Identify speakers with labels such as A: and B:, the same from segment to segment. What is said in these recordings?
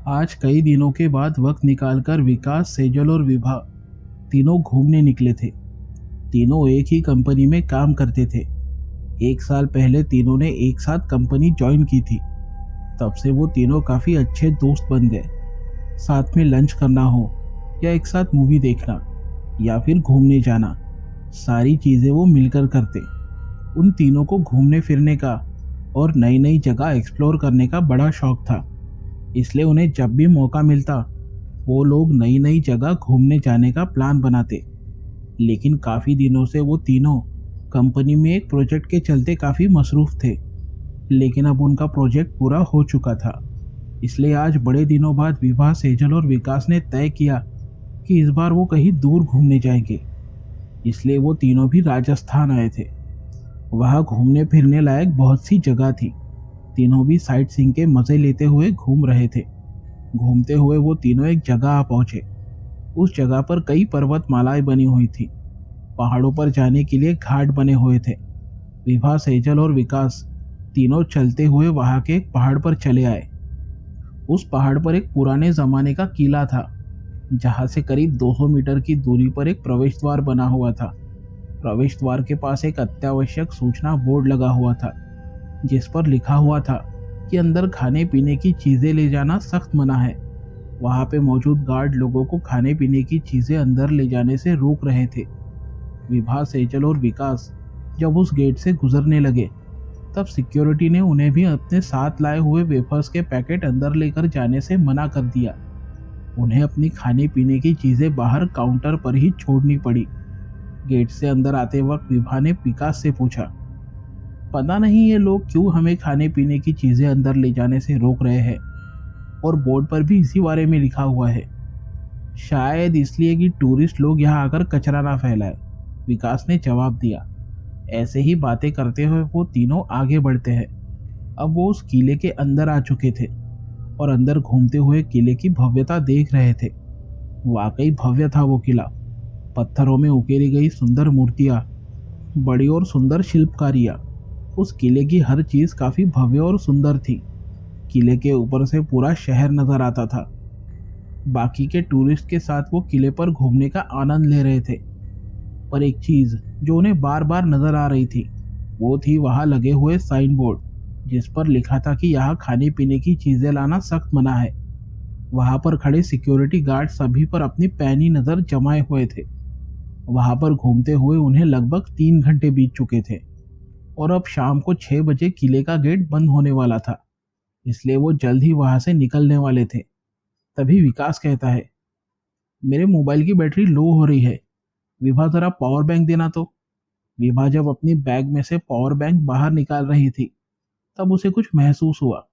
A: आज कई दिनों के बाद वक्त निकालकर विकास, सेजल और विभा तीनों घूमने निकले थे। तीनों एक ही कंपनी में काम करते थे। 1 साल पहले तीनों ने एक साथ कंपनी ज्वाइन की थी। तब से वो तीनों काफी अच्छे दोस्त बन गए। साथ में लंच करना हो या एक साथ मूवी देखना या फिर घूमने जाना, सारी चीजें वो मिलकर करते। उन तीनों को घूमने फिरने का और नई नई जगह एक्सप्लोर करने का बड़ा शौक था। इसलिए उन्हें जब भी मौका मिलता वो लोग नई नई जगह घूमने जाने का प्लान बनाते। लेकिन काफ़ी दिनों से वो तीनों कंपनी में एक प्रोजेक्ट के चलते काफ़ी मसरूफ़ थे। लेकिन अब उनका प्रोजेक्ट पूरा हो चुका था। इसलिए आज बड़े दिनों बाद विभा, सेजल और विकास ने तय किया कि इस बार वो कहीं दूर घूमने जाएंगे। इसलिए वो तीनों भी राजस्थान आए थे। वहाँ घूमने फिरने लायक बहुत सी जगह थी। तीनों भी साइट सीइंग के मजे लेते हुए घूम रहे थे। घूमते हुए वो तीनों एक जगह आ पहुंचे। उस जगह पर कई पर्वतमालाएं बनी हुई थी। पहाड़ों पर जाने के लिए घाट बने हुए थे। विभा, सेजल और विकास तीनों चलते हुए वहां के एक पहाड़ पर चले आए। उस पहाड़ पर एक पुराने जमाने का किला था, जहां से करीब 200 मीटर की दूरी पर एक प्रवेश द्वार बना हुआ था। प्रवेश द्वार के पास एक अत्यावश्यक सूचना बोर्ड लगा हुआ था, जिस पर लिखा हुआ था कि अंदर खाने पीने की चीजें ले जाना सख्त मना है। वहां पे मौजूद गार्ड लोगों को खाने पीने की चीजें अंदर ले जाने से रोक रहे थे। विभा, सेजल और विकास जब उस गेट से गुजरने लगे, तब सिक्योरिटी ने उन्हें भी अपने साथ लाए हुए वेफर्स के पैकेट अंदर लेकर जाने से मना कर दिया। उन्हें अपनी खाने पीने की चीजें बाहर काउंटर पर ही छोड़नी पड़ी। गेट से अंदर आते वक्त विभा ने विकास से पूछा, पता नहीं ये लोग क्यों हमें खाने पीने की चीजें अंदर ले जाने से रोक रहे हैं, और बोर्ड पर भी इसी बारे में लिखा हुआ है। शायद इसलिए कि टूरिस्ट लोग यहाँ आकर कचरा ना फैलाए, विकास ने जवाब दिया। ऐसे ही बातें करते हुए वो तीनों आगे बढ़ते हैं। अब वो उस किले के अंदर आ चुके थे और अंदर घूमते हुए किले की भव्यता देख रहे थे। वाकई भव्य था वो किला। पत्थरों में उकेरी गई सुंदर मूर्तियां, बड़ी और सुंदर शिल्पकारियां। उस किले की हर चीज काफी भव्य और सुंदर थी। किले के ऊपर से पूरा शहर नजर आता था। बाकी के टूरिस्ट के साथ वो किले पर घूमने का आनंद ले रहे थे। पर एक चीज जो उन्हें बार बार नजर आ रही थी, वो थी वहां लगे हुए साइन बोर्ड, जिस पर लिखा था कि यहाँ खाने पीने की चीजें लाना सख्त मना है। वहां पर खड़े सिक्योरिटी गार्ड सभी पर अपनी पैनी नजर जमाए हुए थे। वहां पर घूमते हुए उन्हें लगभग 3 घंटे बीत चुके थे और अब शाम को 6 बजे किले का गेट बंद होने वाला था। इसलिए वो जल्द ही वहां से निकलने वाले थे। तभी विकास कहता है, मेरे मोबाइल की बैटरी लो हो रही है, विभा जरा पावर बैंक देना तो। विभा जब अपनी बैग में से पावर बैंक बाहर निकाल रही थी, तब उसे कुछ महसूस हुआ।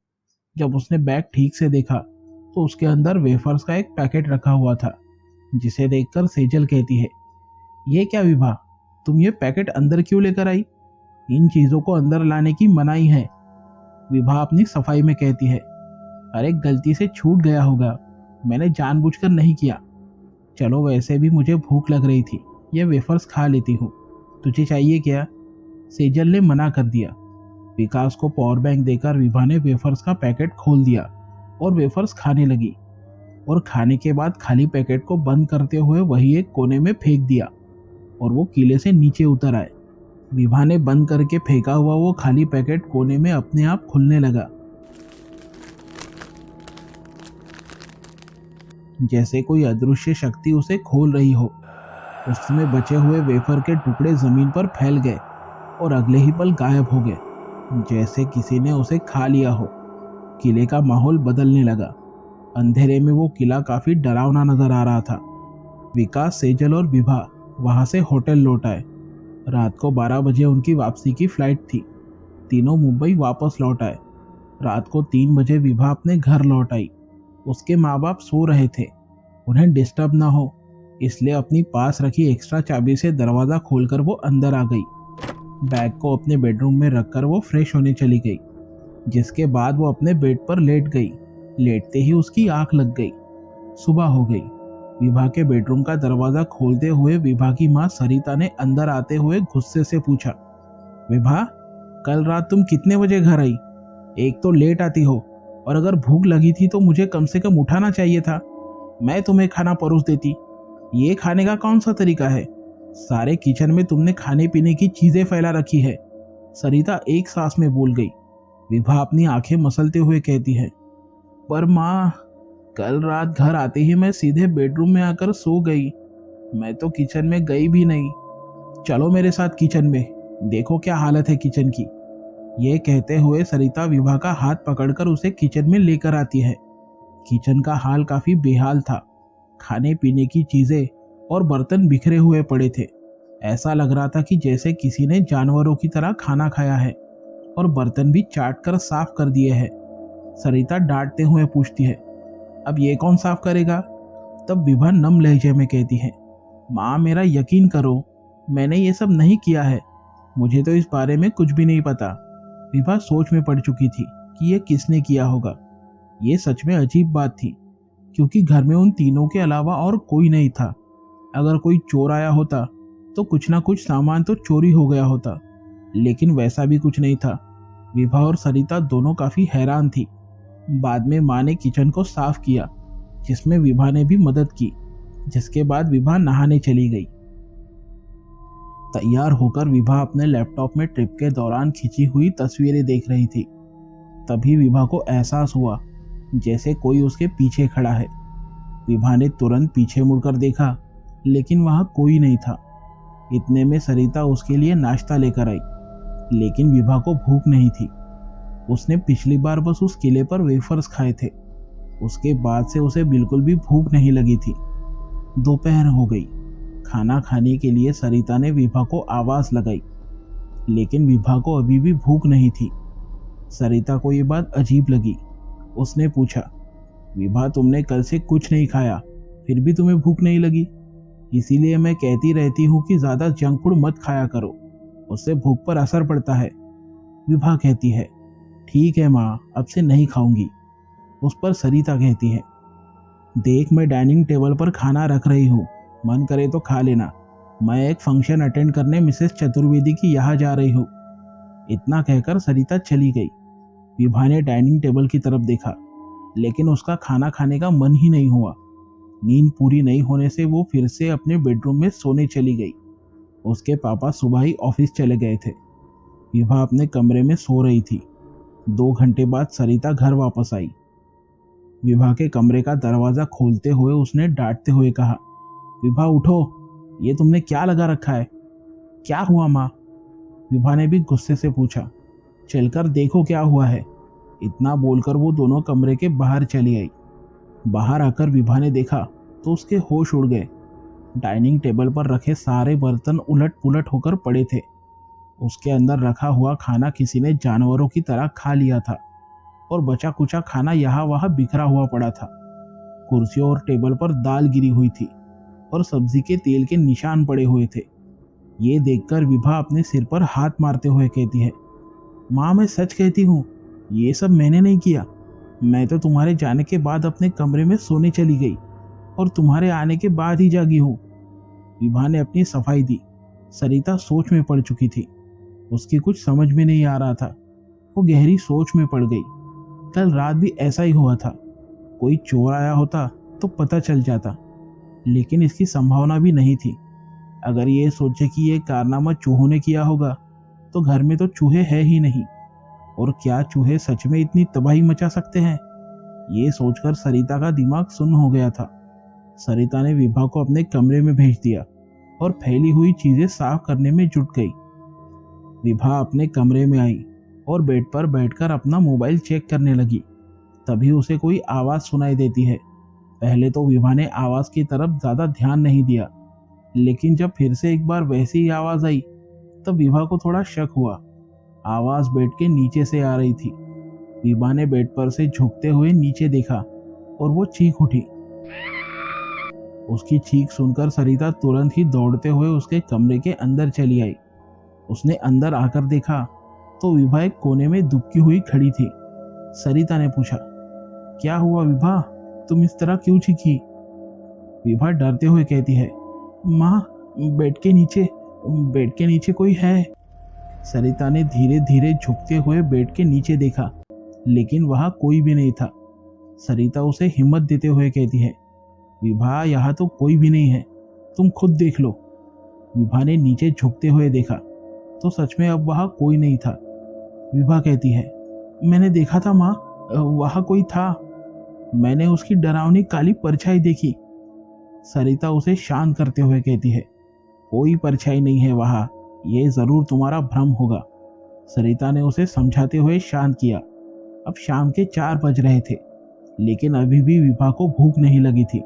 A: जब उसने बैग ठीक से देखा तो उसके अंदर वेफर्स का एक पैकेट रखा हुआ था, जिसे देखकर सेजल कहती है, ये क्या विभा, तुम ये पैकेट अंदर क्यों लेकर आई? इन चीजों को अंदर लाने की मनाही है। विभा अपनी सफाई में कहती है, अरे गलती से छूट गया होगा, मैंने जानबूझकर नहीं किया। चलो वैसे भी मुझे भूख लग रही थी, ये वेफर्स खा लेती हूँ, तुझे चाहिए क्या? सेजल ने मना कर दिया। विकास को पावर बैंक देकर विभा ने वेफर्स का पैकेट खोल दिया और वेफर्स खाने लगी, और खाने के बाद खाली पैकेट को बंद करते हुए वही एक कोने में फेंक दिया और वो किले से नीचे उतर आए। विभा ने बंद करके फेंका हुआ वो खाली पैकेट कोने में अपने आप खुलने लगा, जैसे कोई अदृश्य शक्ति उसे खोल रही हो। उसमें बचे हुए वेफर के टुकड़े जमीन पर फैल गए और अगले ही पल गायब हो गए, जैसे किसी ने उसे खा लिया हो। किले का माहौल बदलने लगा। अंधेरे में वो किला काफी डरावना नजर आ रहा था। विकास, सेजल और विभा वहां से होटल लौट आए। रात को 12 बजे उनकी वापसी की फ्लाइट थी। तीनों मुंबई वापस लौट आए। रात को 3 बजे विभा अपने घर लौट आई। उसके माँ बाप सो रहे थे, उन्हें डिस्टर्ब ना हो इसलिए अपनी पास रखी एक्स्ट्रा चाबी से दरवाज़ा खोलकर वो अंदर आ गई। बैग को अपने बेडरूम में रखकर वो फ्रेश होने चली गई, जिसके बाद वो अपने बेड पर लेट गई। लेटते ही उसकी आंख लग गई। सुबह हो गई। विभा के बेडरूम का दरवाजा खोलते हुए विभा की माँ सरिता ने अंदर आते हुए गुस्से से पूछा, विभा, कल रात तुम कितने बजे घर आई? एक तो लेट आती हो और अगर भूख लगी थी तो मुझे कम से कम उठाना चाहिए था। मैं तुम्हें खाना परोस देती। ये खाने का कौन सा तरीका है? सारे किचन में तुमने खाने पीने की चीजें फैला रखी है। सरिता एक सांस में बोल गई। विभा अपनी आंखें मसलते हुए कहती है, पर माँ, कल रात घर आते ही मैं सीधे बेडरूम में आकर सो गई। मैं तो किचन में गई भी नहीं। चलो मेरे साथ किचन में, देखो क्या हालत है किचन की। ये कहते हुए सरिता विभा का हाथ पकड़कर उसे किचन में लेकर आती है। किचन का हाल काफी बेहाल था। खाने पीने की चीजें और बर्तन बिखरे हुए पड़े थे। ऐसा लग रहा था कि जैसे किसी ने जानवरों की तरह खाना खाया है, और बर्तन भी चाट कर साफ कर दिए हैं। सरिता डांटते हुए पूछती है, अब ये कौन साफ करेगा? तब विभा नम लहजे में कहती है, माँ मेरा यकीन करो, मैंने ये सब नहीं किया है। मुझे तो इस बारे में कुछ भी नहीं पता। विभा सोच में पड़ चुकी थी कि ये किसने किया होगा। ये सच में अजीब बात थी, क्योंकि घर में उन तीनों के अलावा और कोई नहीं था। अगर कोई चोर आया होता तो कुछ ना कुछ सामान तो चोरी हो गया होता, लेकिन वैसा भी कुछ नहीं था। विभा और सरिता दोनों काफी हैरान थी। बाद में माँ ने किचन को साफ किया, जिसमें विभा ने भी मदद की, जिसके बाद विभा नहाने चली गई। तैयार होकर विभा अपने लैपटॉप में ट्रिप के दौरान खींची हुई तस्वीरें देख रही थी। तभी विभा को एहसास हुआ जैसे कोई उसके पीछे खड़ा है। विभा ने तुरंत पीछे मुड़कर देखा, लेकिन वहां कोई नहीं था। इतने में सरिता उसके लिए नाश्ता लेकर आई, लेकिन विभा को भूख नहीं थी। उसने पिछली बार बस उस किले पर वेफर्स खाए थे। उसके बाद से उसे बिल्कुल भी भूख नहीं लगी थी। दोपहर हो गई। खाना खाने के लिए सरिता ने विभा को आवाज लगाई, लेकिन विभा को अभी भी भूख नहीं थी। सरिता को ये बात अजीब लगी। उसने पूछा, विभा तुमने कल से कुछ नहीं खाया, फिर भी तुम्हें भूख नहीं लगी? इसीलिए मैं कहती रहती हूँ कि ज्यादा जंक फूड मत खाया करो, उससे भूख पर असर पड़ता है। विभा कहती है, ठीक है माँ, अब से नहीं खाऊंगी। उस पर सरिता कहती है, देख मैं डाइनिंग टेबल पर खाना रख रही हूँ, मन करे तो खा लेना। मैं एक फंक्शन अटेंड करने मिसेस चतुर्वेदी की यहाँ जा रही हूँ। इतना कहकर सरिता चली गई। विभा ने डाइनिंग टेबल की तरफ देखा, लेकिन उसका खाना खाने का मन ही नहीं हुआ। नींद पूरी नहीं होने से वो फिर से अपने बेडरूम में सोने चली गई। उसके पापा सुबह ही ऑफिस चले गए थे। विभा अपने कमरे में सो रही थी। 2 घंटे बाद सरिता घर वापस आई। विभा के कमरे का दरवाजा खोलते हुए उसने डांटते हुए कहा, विभा उठो, ये तुमने क्या लगा रखा है? क्या हुआ माँ? विभा ने भी गुस्से से पूछा। चलकर देखो क्या हुआ है। इतना बोलकर वो दोनों कमरे के बाहर चली आई। बाहर आकर विभा ने देखा तो उसके होश उड़ गए। डाइनिंग टेबल पर रखे सारे बर्तन उलट पुलट होकर पड़े थे। उसके अंदर रखा हुआ खाना किसी ने जानवरों की तरह खा लिया था, और बचा कुचा खाना यहाँ वहाँ बिखरा हुआ पड़ा था। कुर्सियों और टेबल पर दाल गिरी हुई थी, और सब्जी के तेल के निशान पड़े हुए थे। ये देखकर विभा अपने सिर पर हाथ मारते हुए कहती है, माँ मैं सच कहती हूँ, ये सब मैंने नहीं किया। मैं तो तुम्हारे जाने के बाद अपने कमरे में सोने चली गई, और तुम्हारे आने के बाद ही जागी हूँ। विभा ने अपनी सफाई दी। सरिता सोच में पड़ चुकी थी। उसकी कुछ समझ में नहीं आ रहा था। वो गहरी सोच में पड़ गई। कल रात भी ऐसा ही हुआ था। कोई चोर आया होता तो पता चल जाता, लेकिन इसकी संभावना भी नहीं थी। अगर ये सोचे कि ये कारनामा चूहों ने किया होगा, तो घर में तो चूहे हैं ही नहीं, और क्या चूहे सच में इतनी तबाही मचा सकते हैं? ये सोचकर सरिता का दिमाग सुन्न हो गया था। सरिता ने विभा को अपने कमरे में भेज दिया और फैली हुई चीजें साफ करने में जुट गई। विभा अपने कमरे में आई और बेड पर बैठकर अपना मोबाइल चेक करने लगी। तभी उसे कोई आवाज सुनाई देती है। पहले तो विभा ने आवाज की तरफ ज्यादा ध्यान नहीं दिया, लेकिन जब फिर से एक बार वैसी ही आवाज आई तब विभा को थोड़ा शक हुआ। आवाज बेड के नीचे से आ रही थी। विभा ने बेड पर से झुकते हुए नीचे देखा और वो चीख उठी। उसकी चीख सुनकर सरिता तुरंत ही दौड़ते हुए उसके कमरे के अंदर चली आई। उसने अंदर आकर देखा तो विभा एक कोने में दुबकी हुई खड़ी थी। सरिता ने पूछा, क्या हुआ विभा, तुम इस तरह क्यों चीखी? विभा डरते हुए कहती है, माँ बेड के नीचे कोई है। सरिता ने धीरे धीरे झुकते हुए बेड के नीचे देखा, लेकिन वहां कोई भी नहीं था। सरिता उसे हिम्मत देते हुए कहती है, विभा यहाँ तो कोई भी नहीं है, तुम खुद देख लो। विभा ने नीचे झुकते हुए देखा तो सच में अब वहां कोई नहीं था। विभा कहती है, मैंने देखा था माँ, वहां कोई था। मैंने उसकी डरावनी काली परछाई देखी। सरिता उसे शांत करते हुए कहती है, कोई परछाई नहीं है वहां, ये जरूर तुम्हारा भ्रम होगा। सरिता ने उसे समझाते हुए शांत किया। अब शाम के 4 बज रहे थे, लेकिन अभी भी विभा को भूख नहीं लगी थी।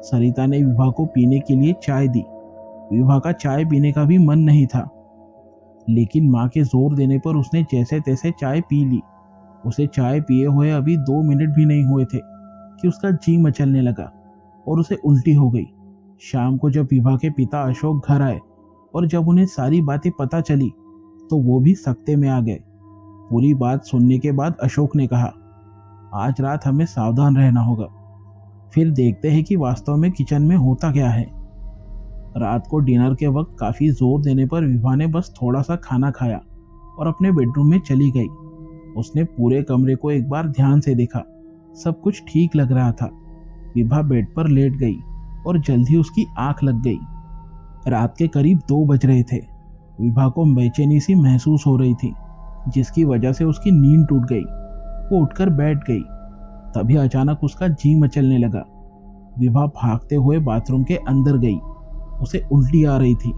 A: सरिता ने विभा को पीने के लिए चाय दी। विभा का चाय पीने का भी मन नहीं था, लेकिन माँ के जोर देने पर उसने जैसे तैसे चाय पी ली। उसे चाय पिए हुए अभी 2 मिनट भी नहीं हुए थे कि उसका जी मचलने लगा और उसे उल्टी हो गई। शाम को जब विभा के पिता अशोक घर आए और जब उन्हें सारी बातें पता चली तो वो भी सकते में आ गए। पूरी बात सुनने के बाद अशोक ने कहा, आज रात हमें सावधान रहना होगा, फिर देखते हैं कि वास्तव में किचन में होता क्या है। रात को डिनर के वक्त काफी जोर देने पर विभा ने बस थोड़ा सा खाना खाया और अपने बेडरूम में चली गई। उसने पूरे कमरे को एक बार ध्यान से देखा, सब कुछ ठीक लग रहा था। विभा बेड पर लेट गई और जल्द ही उसकी आंख लग गई। रात के करीब 2 बज रहे थे। विभा को बेचैनी सी महसूस हो रही थी, जिसकी वजह से उसकी नींद टूट गई। वो उठकर बैठ गई। तभी अचानक उसका जी मचलने लगा। विभा भागते हुए बाथरूम के अंदर गई। उसे उल्टी आ रही थी,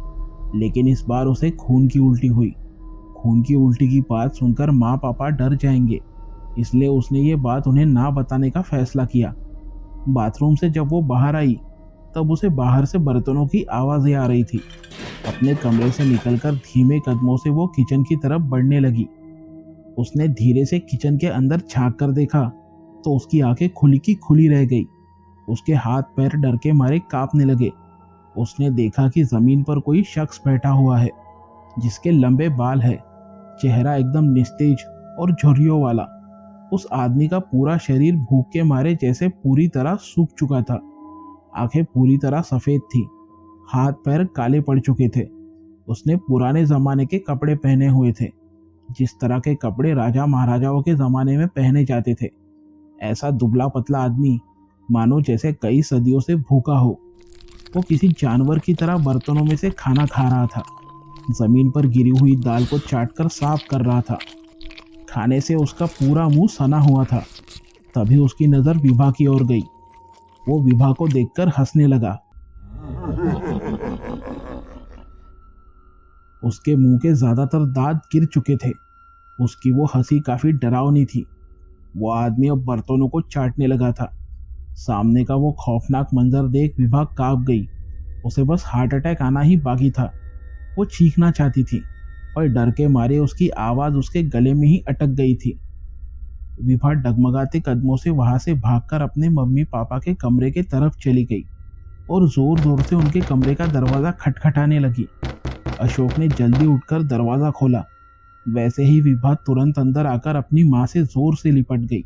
A: लेकिन इस बार उसे खून की उल्टी हुई। खून की उल्टी की बात सुनकर माँ पापा डर जाएंगे, इसलिए उसने ये बात उन्हें ना बताने का फैसला किया। बाथरूम से जब वो बाहर आई तब उसे बाहर से बर्तनों की आवाजें आ रही थी। अपने कमरे से निकलकर धीमे कदमों से वो किचन की तरफ बढ़ने लगी। उसने धीरे से किचन के अंदर झांक कर देखा तो उसकी आंखें खुली की खुली रह गई। उसके हाथ पैर डर के मारे कांपने लगे। उसने देखा कि जमीन पर कोई शख्स बैठा हुआ है, जिसके लंबे बाल है, चेहरा एकदम निस्तेज और झुर्रियों वाला। उस आदमी का पूरा शरीर भूख के मारे जैसे पूरी तरह सूख चुका था। आंखें पूरी तरह सफेद थी, हाथ पैर काले पड़ चुके थे। उसने पुराने जमाने के कपड़े पहने हुए थे, जिस तरह के कपड़े राजा महाराजाओं के जमाने में पहने जाते थे। ऐसा दुबला पतला आदमी मानो जैसे कई सदियों से भूखा हो। वो किसी जानवर की तरह बर्तनों में से खाना खा रहा था। जमीन पर गिरी हुई दाल को चाटकर साफ कर रहा था। खाने से उसका पूरा मुंह सना हुआ था। तभी उसकी नजर विभा की ओर गई। वो विभा को देखकर हंसने लगा। उसके मुंह के ज्यादातर दांत गिर चुके थे। उसकी वो हंसी काफी डरावनी थी। वो आदमी अब बर्तनों को चाटने लगा था। सामने का वो खौफनाक मंजर देख विभा कांप गई। उसे बस हार्ट अटैक आना ही बाकी था। वो चीखना चाहती थी, और डर के मारे उसकी आवाज उसके गले में ही अटक गई थी। विभा डगमगाते कदमों से वहां से भागकर अपने मम्मी पापा के कमरे के तरफ चली गई और जोर जोर से उनके कमरे का दरवाजा खटखटाने लगी। अशोक ने जल्दी उठकर दरवाजा खोला। वैसे ही विभा तुरंत अंदर आकर अपनी माँ से जोर से लिपट गई।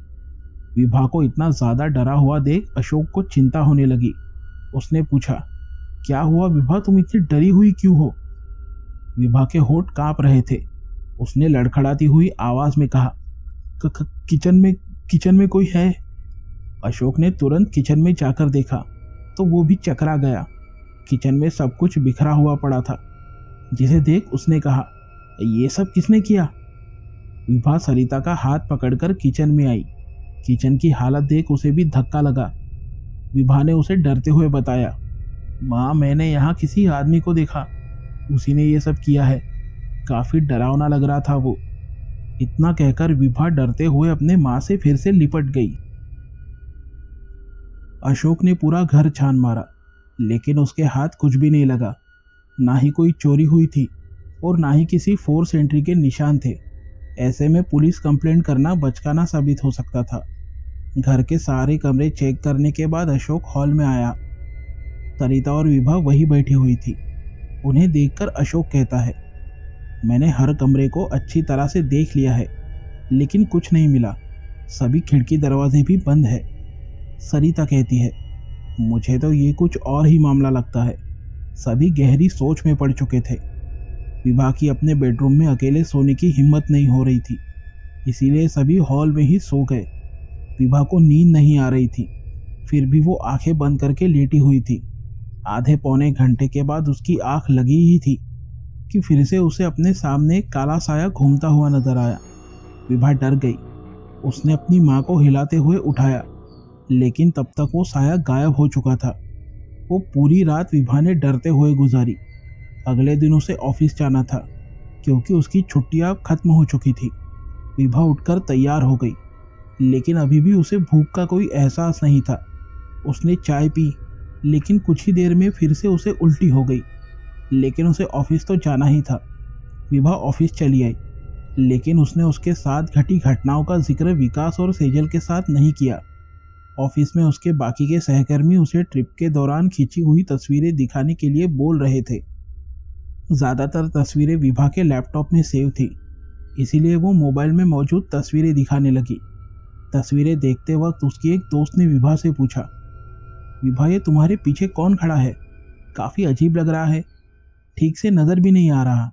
A: विभा को इतना ज्यादा डरा हुआ देख अशोक को चिंता होने लगी। उसने पूछा, क्या हुआ विभा, तुम इतनी डरी हुई क्यों हो? विभा के होंठ कांप रहे थे। उसने लड़खड़ाती हुई आवाज में कहा, किचन में कोई है। अशोक ने तुरंत किचन में जाकर देखा तो वो भी चकरा गया। किचन में सब कुछ बिखरा हुआ पड़ा था, जिसे देख उसने कहा, ये सब किसने किया? विभा सरिता का हाथ पकड़कर किचन में आई। किचन की हालत देख उसे भी धक्का लगा। विभा ने उसे डरते हुए बताया, माँ, मैंने यहाँ किसी आदमी को देखा, उसी ने ये सब किया है। काफी डरावना लग रहा था वो। इतना कहकर विभा डरते हुए अपने माँ से फिर से लिपट गई। अशोक ने पूरा घर छान मारा, लेकिन उसके हाथ कुछ भी नहीं लगा। ना ही कोई चोरी हुई थी और ना ही किसी फोर्स एंट्री के निशान थे। ऐसे में पुलिस कंप्लेंट करना बचकाना साबित हो सकता था। घर के सारे कमरे चेक करने के बाद अशोक हॉल में आया। सरिता और विभा वही बैठी हुई थी। उन्हें देखकर अशोक कहता है, मैंने हर कमरे को अच्छी तरह से देख लिया है, लेकिन कुछ नहीं मिला। सभी खिड़की दरवाजे भी बंद है। सरिता कहती है, मुझे तो ये कुछ और ही मामला लगता है। सभी गहरी सोच में पड़ चुके थे। विभा की अपने बेडरूम में अकेले सोने की हिम्मत नहीं हो रही थी। इसीलिए सभी हॉल में ही सो गए। विभा को नींद नहीं आ रही थी, फिर भी वो आंखें बंद करके लेटी हुई थी। आधे पौने घंटे के बाद उसकी आंख लगी ही थी कि फिर से उसे अपने सामने एक काला साया घूमता हुआ नजर आया। विभा डर गई। उसने अपनी माँ को हिलाते हुए उठाया, लेकिन तब तक वो साया गायब हो चुका था। वो पूरी रात विभा ने डरते हुए गुजारी। अगले दिन उसे ऑफिस जाना था क्योंकि उसकी छुट्टियां खत्म हो चुकी थी। विभा उठकर तैयार हो गई, लेकिन अभी भी उसे भूख का कोई एहसास नहीं था। उसने चाय पी, लेकिन कुछ ही देर में फिर से उसे उल्टी हो गई। लेकिन उसे ऑफिस तो जाना ही था। विभा ऑफिस चली आई, लेकिन उसने उसके साथ घटी घटनाओं का जिक्र विकास और सेजल के साथ नहीं किया। ऑफिस में उसके बाकी के सहकर्मी उसे ट्रिप के दौरान खींची हुई तस्वीरें दिखाने के लिए बोल रहे थे। ज़्यादातर तस्वीरें विभा के लैपटॉप में सेव थी, इसीलिए वो मोबाइल में मौजूद तस्वीरें दिखाने लगी। तस्वीरें देखते वक्त उसकी एक दोस्त ने विभा से पूछा, विभा ये तुम्हारे पीछे कौन खड़ा है? काफ़ी अजीब लग रहा है, ठीक से नज़र भी नहीं आ रहा।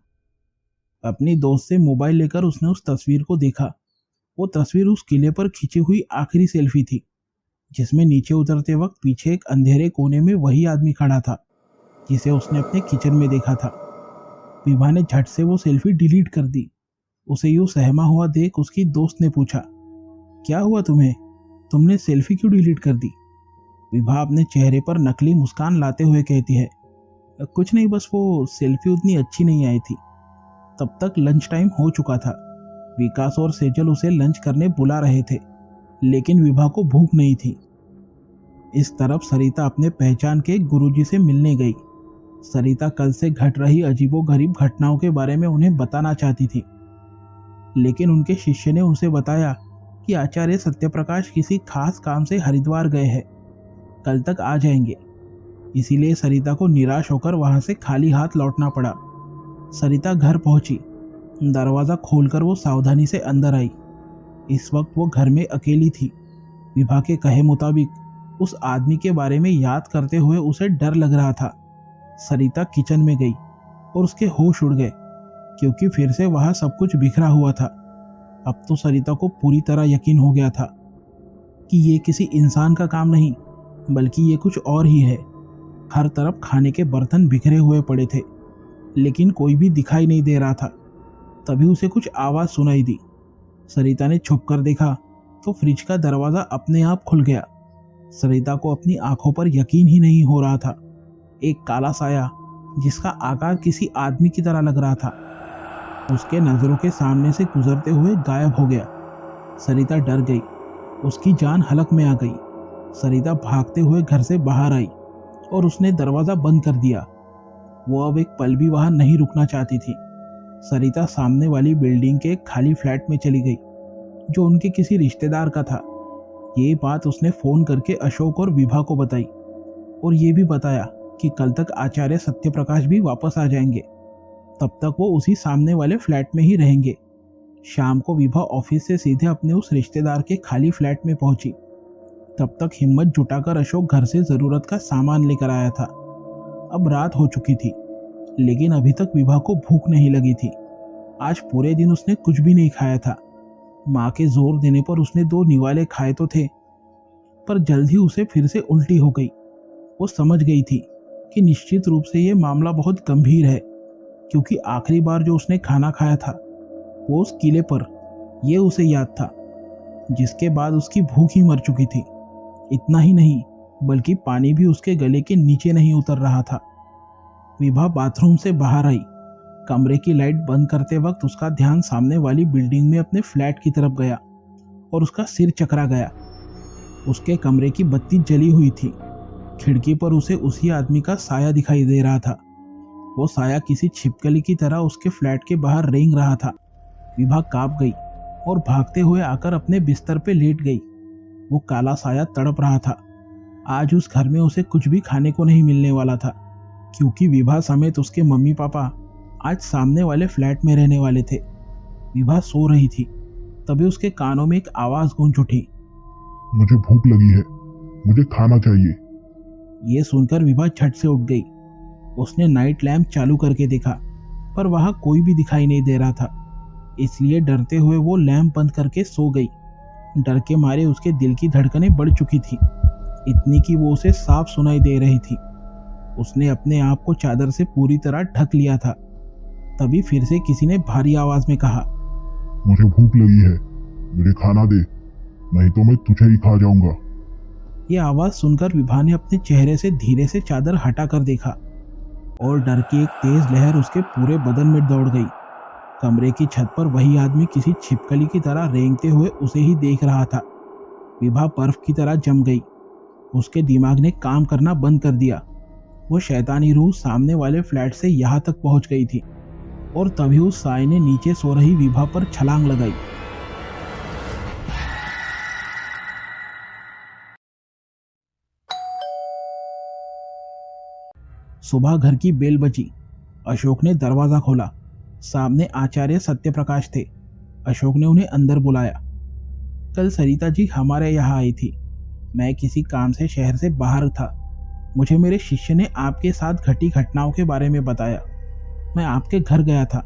A: अपनी दोस्त से मोबाइल लेकर उसने उस तस्वीर को देखा। वो तस्वीर उस किले पर खींची हुई आखिरी सेल्फी थी, जिसमें नीचे उतरते वक्त पीछे एक अंधेरे कोने में वही आदमी खड़ा था जिसे उसने अपने किचन में देखा था। विभा ने झट से वो सेल्फी डिलीट कर दी। उसे यूं सहमा हुआ देख उसकी दोस्त ने पूछा, क्या हुआ तुम्हें? तुमने सेल्फी क्यों डिलीट कर दी? विभा अपने चेहरे पर नकली मुस्कान लाते हुए कहती है, कुछ नहीं, बस वो सेल्फी उतनी अच्छी नहीं आई थी। तब तक लंच टाइम हो चुका था। विकास और सेजल उसे लंच करने बुला रहे थे, लेकिन विभा को भूख नहीं थी। इस तरफ सरिता अपने पहचान के गुरुजी से मिलने गई। सरिता कल से घट रही अजीबोगरीब घटनाओं के बारे में उन्हें बताना चाहती थी, लेकिन उनके शिष्य ने उसे बताया कि आचार्य सत्यप्रकाश किसी खास काम से हरिद्वार गए हैं, कल तक आ जाएंगे। इसीलिए सरिता को निराश होकर वहां से खाली हाथ लौटना पड़ा। सरिता घर पहुंची। दरवाज़ा खोलकर वो सावधानी से अंदर आई। इस वक्त वो घर में अकेली थी। विभा के कहे मुताबिक उस आदमी के बारे में याद करते हुए उसे डर लग रहा था। सरिता किचन में गई और उसके होश उड़ गए, क्योंकि फिर से वहां सब कुछ बिखरा हुआ था। अब तो सरिता को पूरी तरह यकीन हो गया था कि ये किसी इंसान का काम नहीं, बल्कि ये कुछ और ही है। हर तरफ खाने के बर्तन बिखरे हुए पड़े थे, लेकिन कोई भी दिखाई नहीं दे रहा था। तभी उसे कुछ आवाज़ सुनाई दी। सरिता ने छुप कर देखा तो फ्रिज का दरवाज़ा अपने आप खुल गया। सरिता को अपनी आंखों पर यकीन ही नहीं हो रहा था। एक काला साया, जिसका आकार किसी आदमी की तरह लग रहा था, उसके नज़रों के सामने से गुजरते हुए गायब हो गया। सरिता डर गई। उसकी जान हलक में आ गई। सरिता भागते हुए घर से बाहर आई और उसने दरवाज़ा बंद कर दिया। वो अब एक पल भी वहां नहीं रुकना चाहती थी। सरिता सामने वाली बिल्डिंग के एक खाली फ्लैट में चली गई, जो उनके किसी रिश्तेदार का था। ये बात उसने फ़ोन करके अशोक और विभा को बताई, और ये भी बताया कि कल तक आचार्य सत्यप्रकाश भी वापस आ जाएंगे। तब तक वो उसी सामने वाले फ्लैट में ही रहेंगे। शाम को विभा ऑफिस से सीधे अपने उस रिश्तेदार के खाली फ्लैट में पहुंची। तब तक हिम्मत जुटाकर अशोक घर से ज़रूरत का सामान लेकर आया था। अब रात हो चुकी थी, लेकिन अभी तक विभा को भूख नहीं लगी थी। आज पूरे दिन उसने कुछ भी नहीं खाया था। माँ के जोर देने पर उसने 2 निवाले खाए तो थे, पर जल्द ही उसे फिर से उल्टी हो गई। वो समझ गई थी कि निश्चित रूप से ये मामला बहुत गंभीर है, क्योंकि आखिरी बार जो उसने खाना खाया था वो उस किले पर, ये उसे याद था, जिसके बाद उसकी भूख ही मर चुकी थी। इतना ही नहीं, बल्कि पानी भी उसके गले के नीचे नहीं उतर रहा था। विभा बाथरूम से बाहर आई। कमरे की लाइट बंद करते वक्त उसका ध्यान सामने वाली बिल्डिंग में अपने फ्लैट की तरफ गया और उसका सिर चकरा गया। उसके कमरे की बत्ती जली हुई थी। खिड़की पर उसे उसी आदमी का साया दिखाई दे रहा था। वो साया किसी छिपकली की तरह उसके फ्लैट के बाहर रेंग रहा था। विभा कांप गई और भागते हुए आकर अपने बिस्तर पे लेट गई। वो काला साया तड़प रहा था। आज उस घर में उसे कुछ भी खाने को नहीं मिलने वाला था, क्योंकि विभा समेत उसके मम्मी पापा आज सामने वाले फ्लैट में रहने वाले थे। विभा सो रही थी, तभी उसके कानों में एक आवाज़ गूंज उठी,
B: मुझे भूख लगी है, मुझे खाना चाहिए।
A: ये सुनकर विभा झट से उठ गई। उसने नाइट लैंप चालू करके देखा, पर वहां कोई भी दिखाई नहीं दे रहा था। इसलिए डरते हुए वो लैंप बंद करके सो गई। डर के मारे उसके दिल की धड़कनें बढ़ चुकी थी, इतनी कि वो उसे साफ सुनाई दे रही थी। उसने अपने आप को चादर से पूरी तरह ढक लिया था। तभी फिर से किसी ने भारी आवाज में कहा,
B: मुझे भूख लगी है, मुझे खाना दे, नहीं तो मैं तुझे ही खा जाऊंगा।
A: ये आवाज सुनकर विभा ने अपने चेहरे से धीरे से चादर हटाकर देखा और डर की एक तेज लहर उसके पूरे बदन में दौड़ गई। कमरे की छत पर वही आदमी किसी छिपकली की तरह रेंगते हुए उसे ही देख रहा था। विभा बर्फ की तरह जम गई। उसके दिमाग ने काम करना बंद कर दिया। वो शैतानी रूह सामने वाले फ्लैट से यहाँ तक पहुंच गई थी और तभी उस साई ने नीचे सो रही विभा पर छलांग लगाई। सुबह घर की बेल बजी। अशोक ने दरवाजा खोला। सामने आचार्य सत्यप्रकाश थे। अशोक ने उन्हें अंदर बुलाया। कल सरिता जी हमारे यहाँ आई थी। मैं किसी काम से शहर से बाहर था। मुझे मेरे शिष्य ने आपके साथ घटी घटनाओं के बारे में बताया। मैं आपके घर गया था,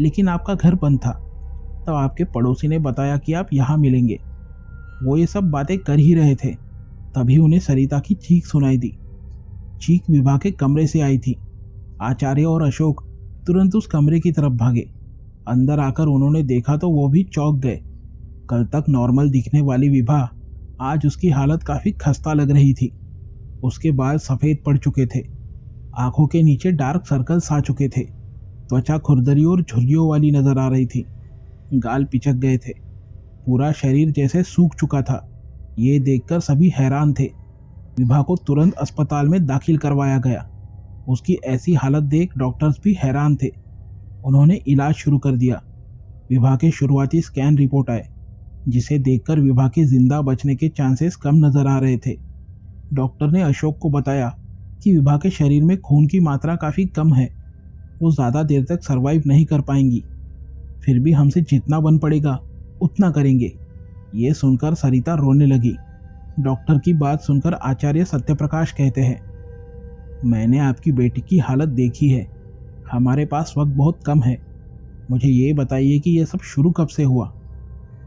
A: लेकिन आपका घर बंद था। तब आपके पड़ोसी ने बताया कि आप यहाँ मिलेंगे। वो ये सब बातें कर ही रहे थे, तभी उन्हें सरिता की चीख सुनाई दी। चीख विभा के कमरे से आई थी। आचार्य और अशोक तुरंत उस कमरे की तरफ भागे। अंदर आकर उन्होंने देखा तो वो भी चौंक गए। कल तक नॉर्मल दिखने वाली विभा, आज उसकी हालत काफी खस्ता लग रही थी। उसके बाल सफेद पड़ चुके थे, आंखों के नीचे डार्क सर्कल्स आ चुके थे, त्वचा खुरदरी और झुर्रियों वाली नजर आ रही थी, गाल पिचक गए थे, पूरा शरीर जैसे सूख चुका था। ये देखकर सभी हैरान थे। विभा को तुरंत अस्पताल में दाखिल करवाया गया। उसकी ऐसी हालत देख डॉक्टर्स भी हैरान थे। उन्होंने इलाज शुरू कर दिया। विभा के शुरुआती स्कैन रिपोर्ट आए, जिसे देखकर विभा के जिंदा बचने के चांसेस कम नजर आ रहे थे। डॉक्टर ने अशोक को बताया कि विभा के शरीर में खून की मात्रा काफ़ी कम है, वो ज़्यादा देर तक सरवाइव नहीं कर पाएंगी। फिर भी हमसे जितना बन पड़ेगा उतना करेंगे। ये सुनकर सरिता रोने लगी। डॉक्टर की बात सुनकर आचार्य सत्यप्रकाश कहते हैं, मैंने आपकी बेटी की हालत देखी है। हमारे पास वक्त बहुत कम है। मुझे ये बताइए कि यह सब शुरू कब से हुआ।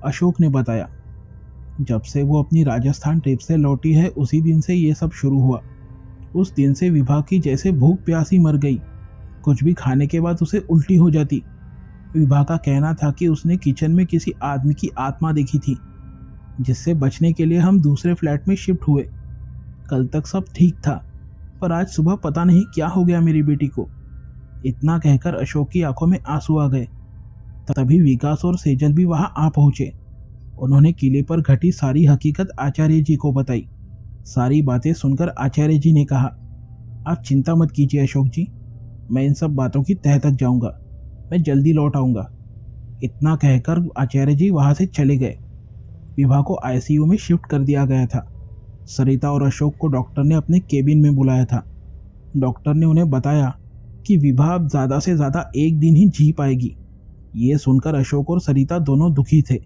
A: अशोक ने बताया, जब से वो अपनी राजस्थान ट्रिप से लौटी है उसी दिन से ये सब शुरू हुआ। उस दिन से विभा की जैसे भूख प्यासी मर गई। कुछ भी खाने के बाद उसे उल्टी हो जाती। विभा का कहना था कि उसने किचन में किसी आदमी की आत्मा देखी थी, जिससे बचने के लिए हम दूसरे फ्लैट में शिफ्ट हुए। कल तक सब ठीक था, पर आज सुबह पता नहीं क्या हो गया मेरी बेटी को। इतना कहकर अशोक की आंखों में आंसू आ गए। तभी विकास और सेजल भी वहां आ पहुंचे। उन्होंने किले पर घटी सारी हकीकत आचार्य जी को बताई। सारी बातें सुनकर आचार्य जी ने कहा, आप चिंता मत कीजिए अशोक जी, मैं इन सब बातों की तह तक जाऊंगा। मैं जल्दी लौट आऊंगा। इतना कहकर आचार्य जी वहां से चले गए। विभा को आईसीयू में शिफ्ट कर दिया गया था। सरिता और अशोक को डॉक्टर ने अपने केबिन में बुलाया था। डॉक्टर ने उन्हें बताया कि विभा अब ज़्यादा से ज़्यादा एक दिन ही जी पाएगी। ये सुनकर अशोक और सरिता दोनों दुखी थे।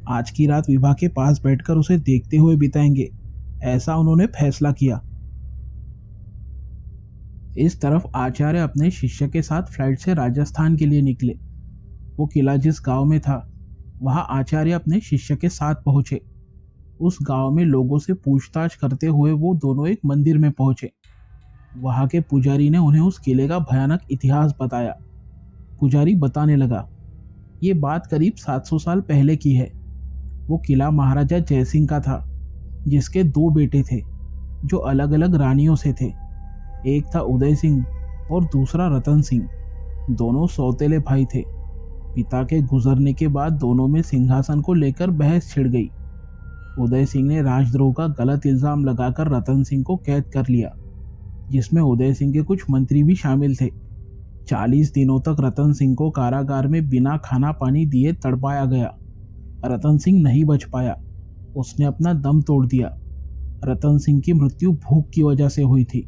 A: आज की रात विभा के पास बैठकर उसे देखते हुए बिताएंगे, ऐसा उन्होंने फैसला किया। इस तरफ आचार्य अपने शिष्य के साथ फ्लाइट से राजस्थान के लिए निकले। वो किला जिस गांव में था, वहां आचार्य अपने शिष्य के साथ पहुंचे। उस गांव में लोगों से पूछताछ करते हुए वो दोनों एक मंदिर में पहुंचे। वहां के पुजारी ने उन्हें उस किले का भयानक इतिहास बताया। पुजारी बताने लगा, ये बात करीब 700 साल पहले की है। वो किला महाराजा जयसिंह का था, जिसके 2 बेटे थे जो अलग अलग रानियों से थे। एक था उदय सिंह और दूसरा रतन सिंह। दोनों सौतेले भाई थे। पिता के गुजरने के बाद दोनों में सिंहासन को लेकर बहस छिड़ गई। उदय सिंह ने राजद्रोह का गलत इल्जाम लगाकर रतन सिंह को कैद कर लिया, जिसमें उदय सिंह के कुछ मंत्री भी शामिल थे। 40 दिनों तक रतन सिंह को कारागार में बिना खाना पानी दिए तड़पाया गया। रतन सिंह नहीं बच पाया, उसने अपना दम तोड़ दिया। रतन सिंह की मृत्यु भूख की वजह से हुई थी,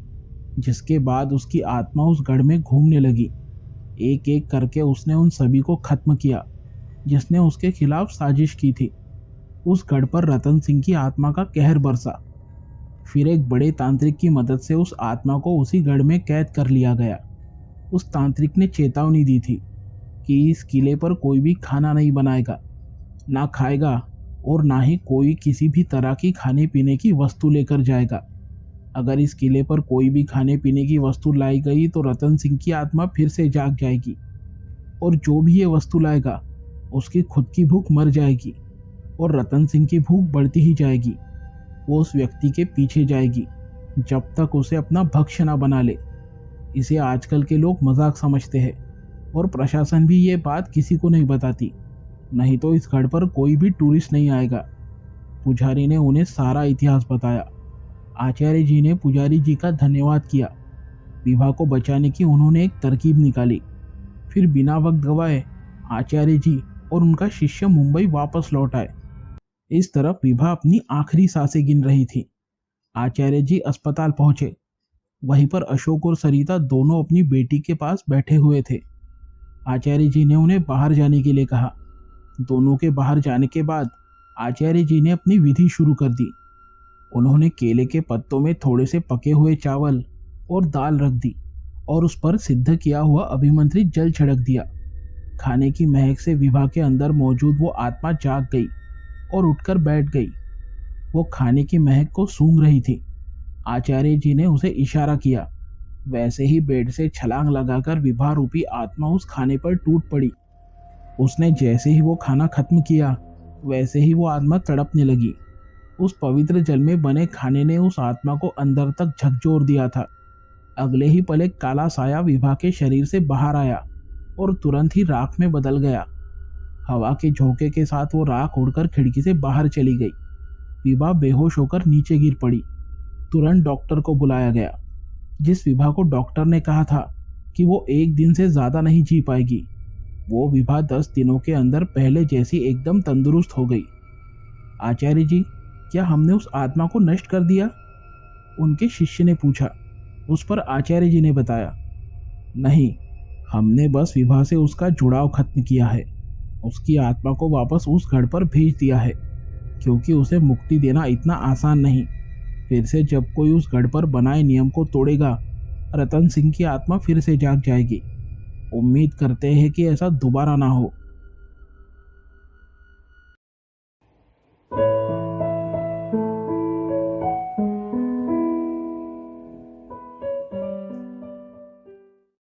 A: जिसके बाद उसकी आत्मा उस गढ़ में घूमने लगी। एक एक करके उसने उन सभी को खत्म किया जिसने उसके खिलाफ साजिश की थी। उस गढ़ पर रतन सिंह की आत्मा का कहर बरसा। फिर एक बड़े तांत्रिक की मदद से उस आत्मा को उसी गढ़ में कैद कर लिया गया। उस तांत्रिक ने चेतावनी दी थी कि इस किले पर कोई भी खाना नहीं बनाएगा, ना खाएगा और ना ही कोई किसी भी तरह की खाने पीने की वस्तु लेकर जाएगा। अगर इस किले पर कोई भी खाने पीने की वस्तु लाई गई तो रतन सिंह की आत्मा फिर से जाग जाएगी और जो भी ये वस्तु लाएगा उसकी खुद की भूख मर जाएगी और रतन सिंह की भूख बढ़ती ही जाएगी। वो उस व्यक्ति के पीछे जाएगी जब तक उसे अपना भक्ष्य ना बना ले। इसे आजकल के लोग मजाक समझते हैं और प्रशासन भी ये बात किसी को नहीं बताती, नहीं तो इस गढ़ पर कोई भी टूरिस्ट नहीं आएगा। पुजारी ने उन्हें सारा इतिहास बताया। आचार्य जी ने पुजारी जी का धन्यवाद किया। विभा को बचाने की उन्होंने एक तरकीब निकाली। फिर बिना वक्त गवाए आचार्य जी और उनका शिष्य मुंबई वापस लौट आए। इस तरफ विभा अपनी आखिरी सांसें गिन रही थी। आचार्य जी अस्पताल पहुंचे। वहीं पर अशोक और सरिता दोनों अपनी बेटी के पास बैठे हुए थे। आचार्य जी ने उन्हें बाहर जाने के लिए कहा। दोनों के बाहर जाने के बाद आचार्य जी ने अपनी विधि शुरू कर दी। उन्होंने केले के पत्तों में थोड़े से पके हुए चावल और दाल रख दी और उस पर सिद्ध किया हुआ अभिमंत्रित जल छिड़क दिया। खाने की महक से विभा के अंदर मौजूद वो आत्मा जाग गई और उठकर बैठ गई। वो खाने की महक को सूंघ रही थी। आचार्य जी ने उसे इशारा किया। वैसे ही बेड से छलांग लगाकर विभा रूपी आत्मा उस खाने पर टूट पड़ी। उसने जैसे ही वो खाना खत्म किया वैसे ही वो आत्मा तड़पने लगी। उस पवित्र जल में बने खाने ने उस आत्मा को अंदर तक झकझोर दिया था। अगले ही पल एक काला साया विभा के शरीर से बाहर आया और तुरंत ही राख में बदल गया। हवा के झोंके के साथ वो राख उड़कर खिड़की से बाहर चली गई। विभा बेहोश होकर नीचे गिर पड़ी। तुरंत डॉक्टर को बुलाया गया। जिस विभा को डॉक्टर ने कहा था कि वो 1 दिन से ज्यादा नहीं जी पाएगी, वो विभा 10 दिनों के अंदर पहले जैसी एकदम तंदुरुस्त हो गई। आचार्य जी, क्या हमने उस आत्मा को नष्ट कर दिया? उनके शिष्य ने पूछा। उस पर आचार्य जी ने बताया, नहीं, हमने बस विभा से उसका जुड़ाव खत्म किया है। उसकी आत्मा को वापस उस गढ़ पर भेज दिया है, क्योंकि उसे मुक्ति देना इतना आसान नहीं। फिर से जब कोई उस गढ़ पर बनाए नियम को तोड़ेगा, रतन सिंह की आत्मा फिर से जाग जाएगी। उम्मीद करते हैं कि ऐसा दोबारा ना हो।